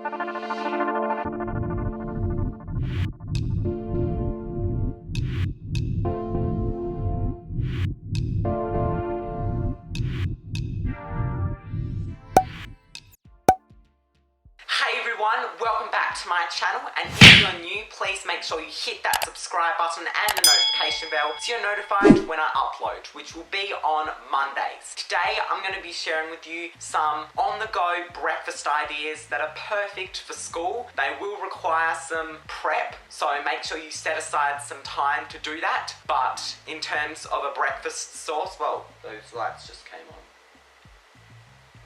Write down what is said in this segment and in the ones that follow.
Hey everyone, welcome back to my channel, and if you're new, please make sure you hit that subscribe button and the notification bell so you're notified when I upload, which will be on Mondays. Today I'm going to be sharing with you some on-the-go breakfast ideas that are perfect for school. They will require some prep, so make sure you set aside some time to do that. But in terms of a breakfast sauce, well, those lights just came on.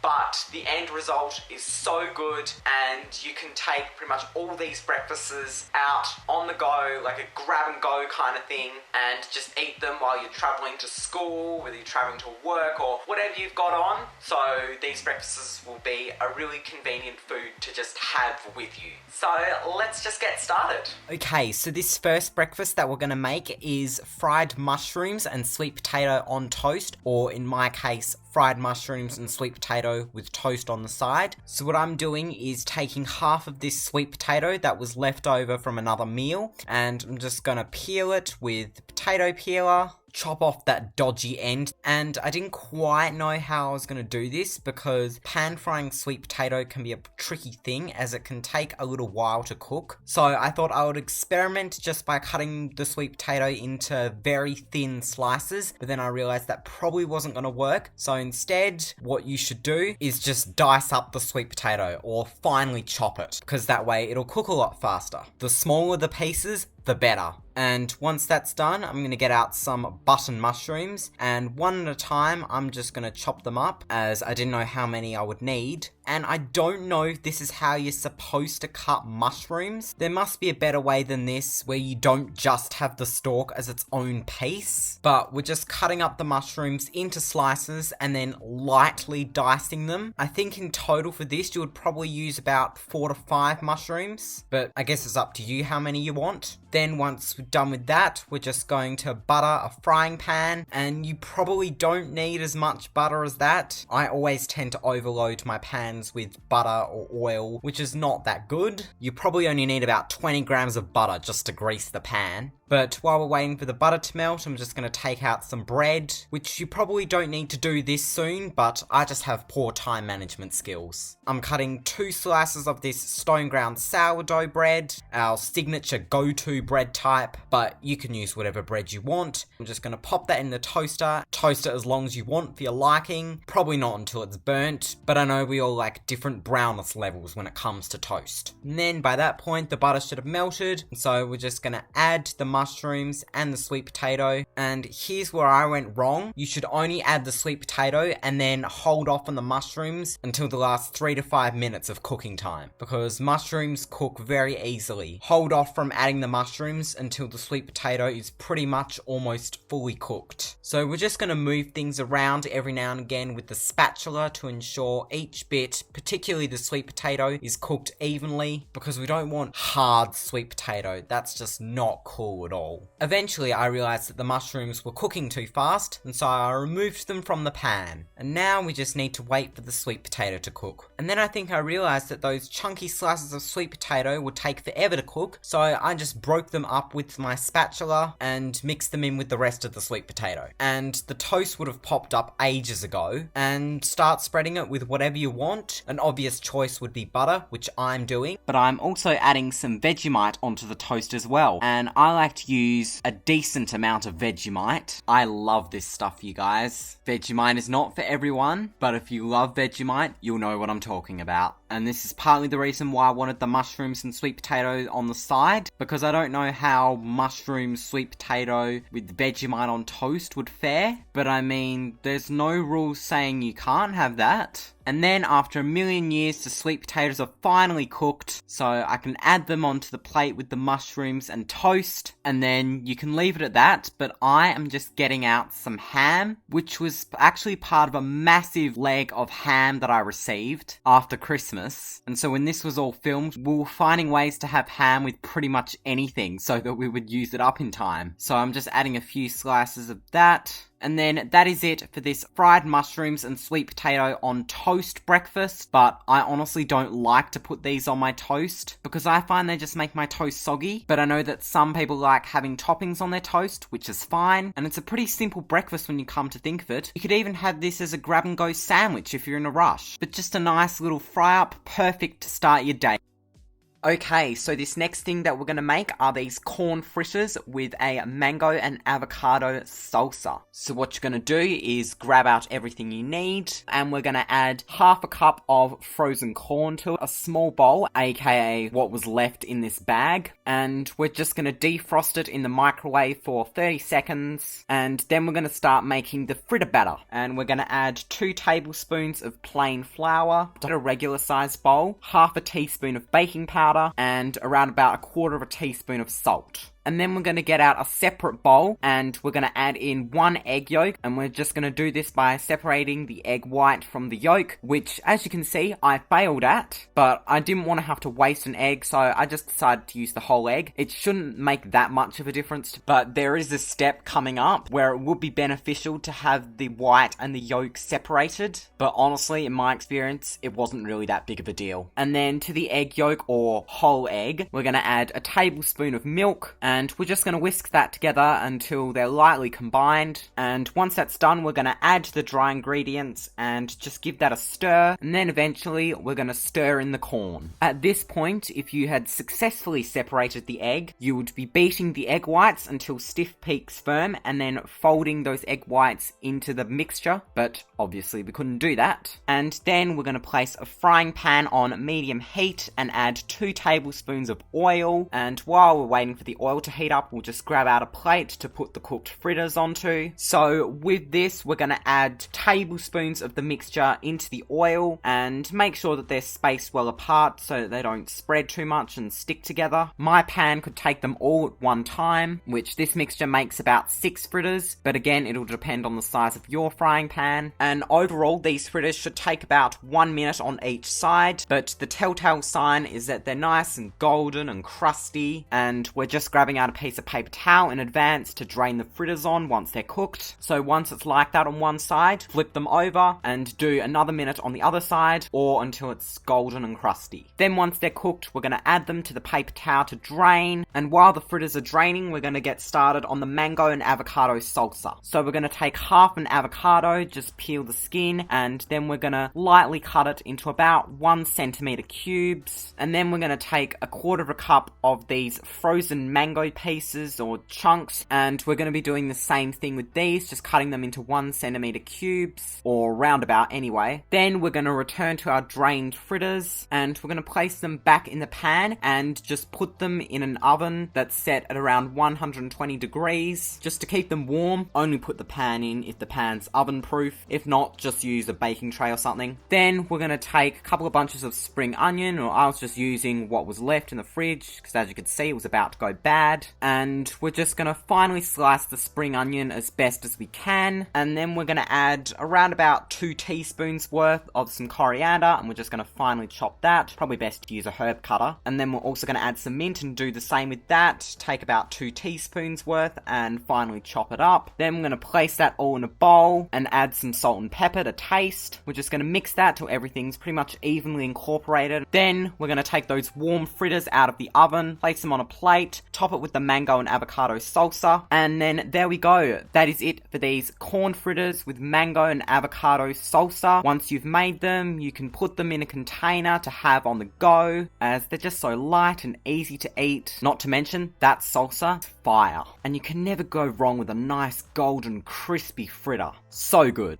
But the end result is so good, and you can take pretty much all these breakfasts out on the go, like a grab and go kind of thing, and just eat them while you're traveling to school, whether you're traveling to work or whatever you've got on. So these breakfasts will be a really convenient food to just have with you. So let's just get started. Okay, so this first breakfast that we're going to make is fried mushrooms and sweet potato on toast, or in my case, fried mushrooms and sweet potato with toast on the side. So what I'm doing is taking half of this sweet potato that was left over from another meal, and I'm just gonna peel it with the potato peeler, chop off that dodgy end. And I didn't quite know how I was going to do this because pan frying sweet potato can be a tricky thing, as it can take a little while to cook. So I thought I would experiment just by cutting the sweet potato into very thin slices, but then I realized that probably wasn't going to work. So instead, what you should do is just dice up the sweet potato or finely chop it, because that way it'll cook a lot faster. The smaller the pieces, the better. And once that's done, I'm going to get out some button mushrooms, and one at a time I'm just going to chop them up, as I didn't know how many I would need. And I don't know if this is how you're supposed to cut mushrooms. There must be a better way than this, where you don't just have the stalk as its own piece, but we're just cutting up the mushrooms into slices and then lightly dicing them. I think in total for this you would probably use about 4 to 5 mushrooms, but I guess it's up to you how many you want. Then once we're done with that, we're just going to butter a frying pan, and you probably don't need as much butter as that. I always tend to overload my pans with butter or oil, which is not that good. You probably only need about 20 grams of butter just to grease the pan. But while we're waiting for the butter to melt, I'm just going to take out some bread, which you probably don't need to do this soon, but I just have poor time management skills. I'm cutting 2 slices of this stone ground sourdough bread, our signature go-to bread type, but you can use whatever bread you want. I'm just going to pop that in the toaster, toast it as long as you want for your liking, probably not until it's burnt, but I know we all like different brownness levels when it comes to toast. And then by that point, the butter should have melted, so we're just going to add the mushrooms and the sweet potato. And here's where I went wrong. You should only add the sweet potato and then hold off on the mushrooms until the last 3 to 5 minutes of cooking time, because mushrooms cook very easily. Hold off from adding the mushrooms until the sweet potato is pretty much almost fully cooked. So we're just going to move things around every now and again with the spatula to ensure each bit, particularly the sweet potato, is cooked evenly, because we don't want hard sweet potato. That's just not cool at all. Eventually I realized that the mushrooms were cooking too fast, and so I removed them from the pan. And now we just need to wait for the sweet potato to cook. And then I think I realized that those chunky slices of sweet potato would take forever to cook, so I just broke them up with my spatula and mixed them in with the rest of the sweet potato. And the toast would have popped up ages ago. And start spreading it with whatever you want. An obvious choice would be butter, which I'm doing, but I'm also adding some Vegemite onto the toast as well. And I like to use a decent amount of Vegemite. I love this stuff, you guys. Vegemite is not for everyone, but if you love Vegemite, you'll know what I'm talking about. And this is partly the reason why I wanted the mushrooms and sweet potato on the side, because I don't know how mushrooms, sweet potato with Vegemite on toast would fare. But I mean, there's no rules saying you can't have that. And then after a million years, the sweet potatoes are finally cooked, so I can add them onto the plate with the mushrooms and toast, and then you can leave it at that. But I am just getting out some ham, which was actually part of a massive leg of ham that I received after Christmas. And so when this was all filmed, we were finding ways to have ham with pretty much anything so that we would use it up in time. So I'm just adding a few slices of that. And then that is it for this fried mushrooms and sweet potato on toast breakfast. But I honestly don't like to put these on my toast because I find they just make my toast soggy. But I know that some people like having toppings on their toast, which is fine. And it's a pretty simple breakfast when you come to think of it. You could even have this as a grab and go sandwich if you're in a rush. But just a nice little fry up, perfect to start your day. Okay, so this next thing that we're going to make are these corn fritters with a mango and avocado salsa. So what you're going to do is grab out everything you need, and we're going to add half a cup of frozen corn to a small bowl, aka what was left in this bag, and we're just going to defrost it in the microwave for 30 seconds, and then we're going to start making the fritter batter, and we're going to add 2 tablespoons of plain flour to a regular sized bowl, half a teaspoon of baking powder, and around about 1/4 teaspoon of salt. And then we're going to get out a separate bowl and we're going to add in 1 egg yolk, and we're just going to do this by separating the egg white from the yolk, which as you can see I failed at, but I didn't want to have to waste an egg, so I just decided to use the whole egg. It shouldn't make that much of a difference, but there is a step coming up where it would be beneficial to have the white and the yolk separated, but honestly in my experience it wasn't really that big of a deal. And then to the egg yolk or whole egg we're going to add a tablespoon of milk, and we're just going to whisk that together until they're lightly combined. And once that's done, we're going to add the dry ingredients and just give that a stir. And then eventually, we're going to stir in the corn. At this point, if you had successfully separated the egg, you would be beating the egg whites until stiff peaks firm and then folding those egg whites into the mixture. But obviously, we couldn't do that. And then we're going to place a frying pan on medium heat and add 2 tablespoons of oil. And while we're waiting for the oil to heat up, we'll just grab out a plate to put the cooked fritters onto. So with this, we're going to add tablespoons of the mixture into the oil and make sure that they're spaced well apart so that they don't spread too much and stick together. My pan could take them all at one time, which this mixture makes about 6 fritters, but again, it'll depend on the size of your frying pan. And overall, these fritters should take about 1 minute on each side, but the telltale sign is that they're nice and golden and crusty, and we're just grabbing out a piece of paper towel in advance to drain the fritters on once they're cooked. So once it's like that on one side, flip them over and do another minute on the other side, or until it's golden and crusty. Then once they're cooked, we're going to add them to the paper towel to drain, and while the fritters are draining, we're going to get started on the mango and avocado salsa. So we're going to take half an avocado, just peel the skin, and then we're going to lightly cut it into about 1 centimeter cubes, and then we're going to take 1/4 cup of these frozen mango pieces or chunks, and we're going to be doing the same thing with these, just cutting them into 1 centimeter cubes, or roundabout anyway. Then we're going to return to our drained fritters, and we're going to place them back in the pan and just put them in an oven that's set at around 120 degrees, just to keep them warm. Only put the pan in if the pan's oven proof, if not, just use a baking tray or something. Then we're going to take a couple of bunches of spring onion, or I was just using what was left in the fridge, because as you could see it was about to go bad, and we're just going to finely slice the spring onion as best as we can, and then we're going to add around about 2 teaspoons worth of some coriander, and we're just going to finely chop that. Probably best to use a herb cutter. And then we're also going to add some mint and do the same with that. Take about 2 teaspoons worth and finally chop it up. Then we're going to place that all in a bowl and add some salt and pepper to taste. We're just going to mix that till everything's pretty much evenly incorporated. Then we're going to take those warm fritters out of the oven, place them on a plate, top it with the mango and avocado salsa, and then there we go. That is it for these corn fritters with mango and avocado salsa. Once you've made them, you can put them in a container to have on the go, as they're just so light and easy to eat. Not to mention, that salsa is fire. And you can never go wrong with a nice golden crispy fritter. So good.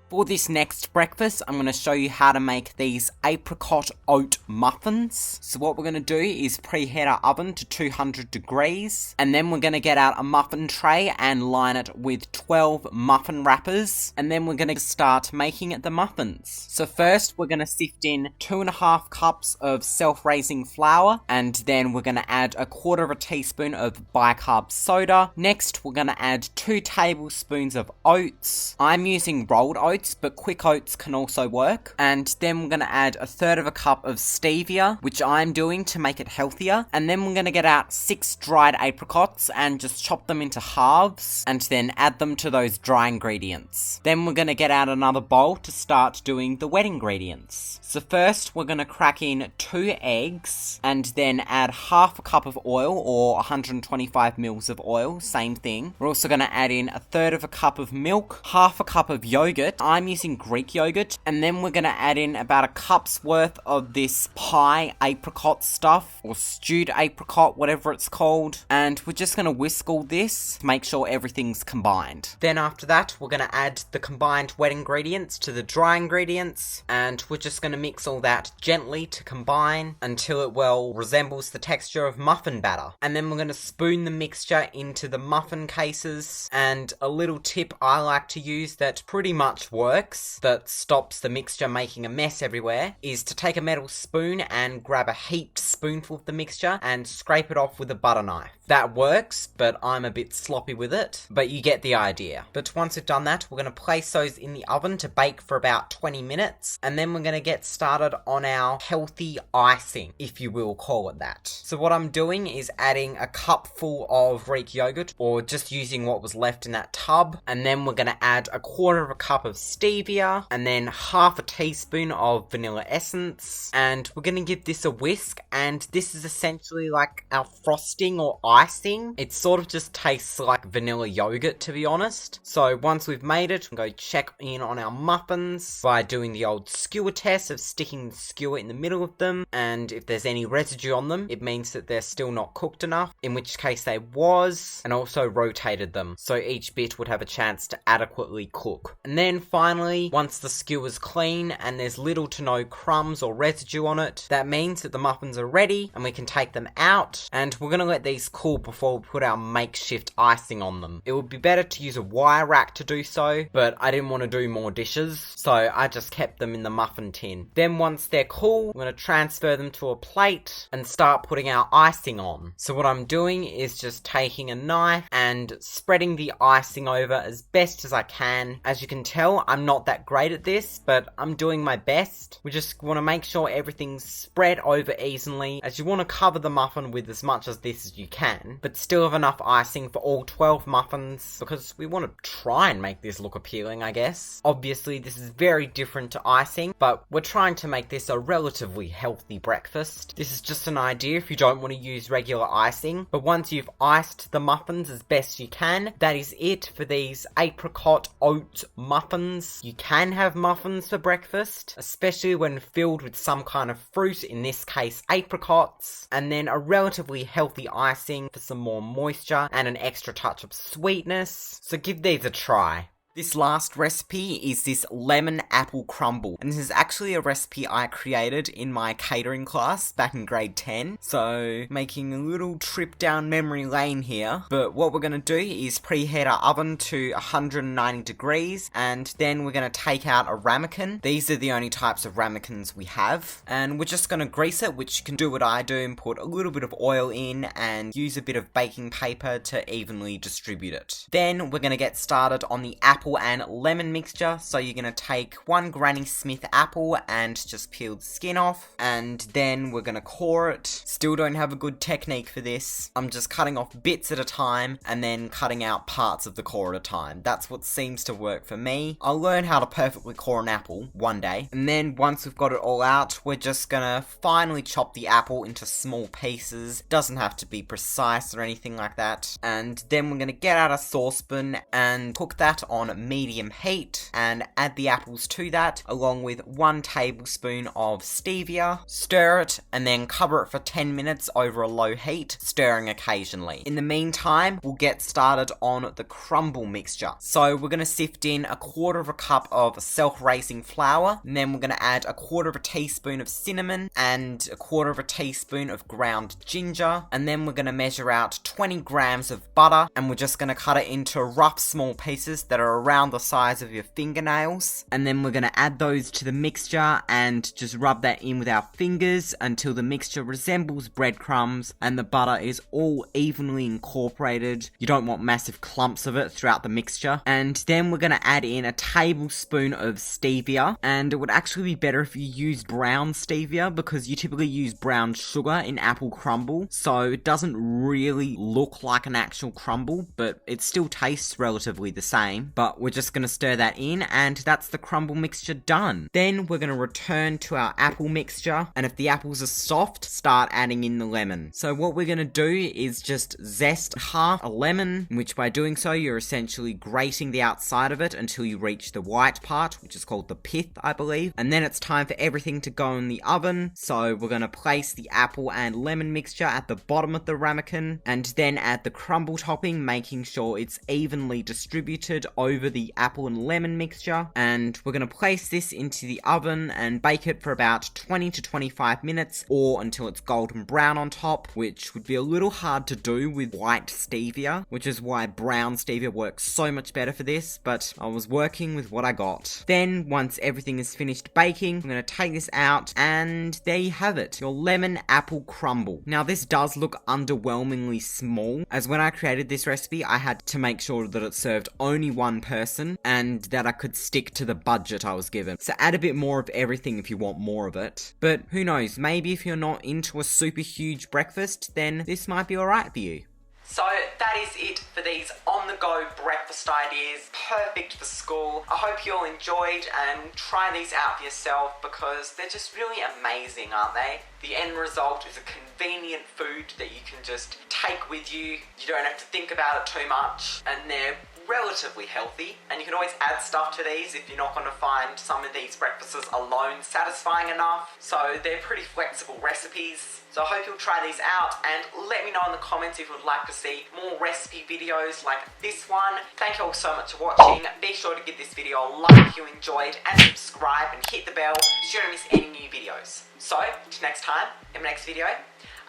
For this next breakfast, I'm going to show you how to make these Apricot Oat Muffins. So what we're going to do is preheat our oven to 200 degrees, and then we're going to get out a muffin tray and line it with 12 muffin wrappers, and then we're going to start making the muffins. So first, we're going to sift in 2.5 cups of self-raising flour, and then we're going to add 1/4 teaspoon of bicarb soda. Next, we're going to add 2 tablespoons of oats. I'm using rolled oats, oats, but quick oats can also work. And then we're going to add 1/3 cup of stevia, which I'm doing to make it healthier. And then we're going to get out 6 dried apricots and just chop them into halves and then add them to those dry ingredients. Then we're going to get out another bowl to start doing the wet ingredients. So first we're going to crack in 2 eggs and then add 1/2 cup of oil, or 125 mils of oil, same thing. We're also going to add in 1/3 cup of milk, 1/2 cup of yogurt. I'm using Greek yogurt. And then we're going to add in about a cup's worth of this pie apricot stuff, or stewed apricot, whatever it's called. And we're just going to whisk all this to make sure everything's combined. Then after that, we're going to add the combined wet ingredients to the dry ingredients, and we're just going to mix all that gently to combine until it well resembles the texture of muffin batter. And then we're going to spoon the mixture into the muffin cases. And a little tip I like to use that pretty much works, that stops the mixture making a mess everywhere, is to take a metal spoon and grab a heaped spoonful of the mixture and scrape it off with a butter knife. That works, but I'm a bit sloppy with it, but you get the idea. But once we've done that, we're going to place those in the oven to bake for about 20 minutes, and then we're going to get started on our healthy icing, if you will call it that. So what I'm doing is adding a cupful of Greek yogurt, or just using what was left in that tub, and then we're going to add 1/4 cup of stevia, and then 1/2 teaspoon of vanilla essence, and we're going to give this a whisk. And this is essentially like our frosting or icing. It sort of just tastes like vanilla yogurt, to be honest. So once we've made it, we'll go check in on our muffins by doing the old skewer test of sticking the skewer in the middle of them, and if there's any residue on them, it means that they're still not cooked enough, in which case they was, and also rotated them so each bit would have a chance to adequately cook. And then finally, once the skewer's clean and there's little to no crumbs or residue on it, that means that the muffins are ready and we can take them out. And we're going to let these cool before we put our makeshift icing on them. It would be better to use a wire rack to do so, but I didn't want to do more dishes, so I just kept them in the muffin tin. Then once they're cool, we're going to transfer them to a plate and start putting our icing on. So what I'm doing is just taking a knife and spreading the icing over as best as I can. As you can tell, I'm not that great at this, but I'm doing my best. We just want to make sure everything's spread over evenly, as you want to cover the muffin with as much of this as you can, but still have enough icing for all 12 muffins, because we want to try and make this look appealing, I guess. Obviously, this is very different to icing, but we're trying to make this a relatively healthy breakfast. This is just an idea if you don't want to use regular icing, but once you've iced the muffins as best you can, that is it for these apricot oat muffins. You can have muffins for breakfast, especially when filled with some kind of fruit, in this case apricots, and then a relatively healthy icing for some more moisture and an extra touch of sweetness. So give these a try. This last recipe is this lemon apple crumble, and this is actually a recipe I created in my catering class back in grade 10, so making a little trip down memory lane here. But what we're going to do is preheat our oven to 190 degrees, and then we're going to take out a ramekin. These are the only types of ramekins we have, and we're just going to grease it, which you can do what I do and put a little bit of oil in and use a bit of baking paper to evenly distribute it. Then we're going to get started on the apple and lemon mixture. So you're going to take 1 Granny Smith apple and just peel the skin off, and then we're going to core it. Still don't have a good technique for this. I'm just cutting off bits at a time and then cutting out parts of the core at a time. That's what seems to work for me. I'll learn how to perfectly core an apple one day. And then once we've got it all out, we're just going to finely chop the apple into small pieces. Doesn't have to be precise or anything like that. And then we're going to get out a saucepan and cook that on medium heat and add the apples to that, along with 1 tablespoon of stevia. Stir it and then cover it for 10 minutes over a low heat, stirring occasionally. In the meantime, we'll get started on the crumble mixture. So we're going to sift in 1/4 cup of self-raising flour, and then we're going to add 1/4 teaspoon of cinnamon and 1/4 teaspoon of ground ginger, and then we're going to measure out 20 grams of butter, and we're just going to cut it into rough small pieces that are around the size of your fingernails. And then we're going to add those to the mixture and just rub that in with our fingers until the mixture resembles breadcrumbs and the butter is all evenly incorporated. You don't want massive clumps of it throughout the mixture. And then we're going to add in a tablespoon of stevia, and it would actually be better if you used brown stevia because you typically use brown sugar in apple crumble, so it doesn't really look like an actual crumble, but it still tastes relatively the same. But we're just going to stir that in, and that's the crumble mixture done. Then we're going to return to our apple mixture, and if the apples are soft, start adding in the lemon. So what we're going to do is just zest half a lemon, which by doing so you're essentially grating the outside of it until you reach the white part, which is called the pith, I believe. And then it's time for everything to go in the oven. So we're going to place the apple and lemon mixture at the bottom of the ramekin, and then add the crumble topping, making sure it's evenly distributed over the apple and lemon mixture. And we're going to place this into the oven and bake it for about 20 to 25 minutes, or until it's golden brown on top, which would be a little hard to do with white stevia, which is why brown stevia works so much better for this, but I was working with what I got. Then, once everything is finished baking, I'm going to take this out, and there you have it, your lemon apple crumble. Now, this does look underwhelmingly small, as when I created this recipe, I had to make sure that it served only one person, and that I could stick to the budget I was given. So add a bit more of everything if you want more of it. But who knows, maybe if you're not into a super huge breakfast, then this might be alright for you. So that is it for these on-the-go breakfast ideas, perfect for school. I hope you all enjoyed and try these out for yourself because they're just really amazing, aren't they? The end result is a convenient food that you can just take with you. You don't have to think about it too much, and they're relatively healthy, and you can always add stuff to these if you're not going to find some of these breakfasts alone satisfying enough. So they're pretty flexible recipes. So I hope you'll try these out, and let me know in the comments if you would like to see more recipe videos like this one. Thank you all so much for watching. Be sure to give this video a like if you enjoyed, and subscribe and hit the bell so you don't miss any new videos. So, till next time, in my next video,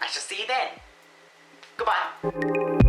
I shall see you then. Goodbye.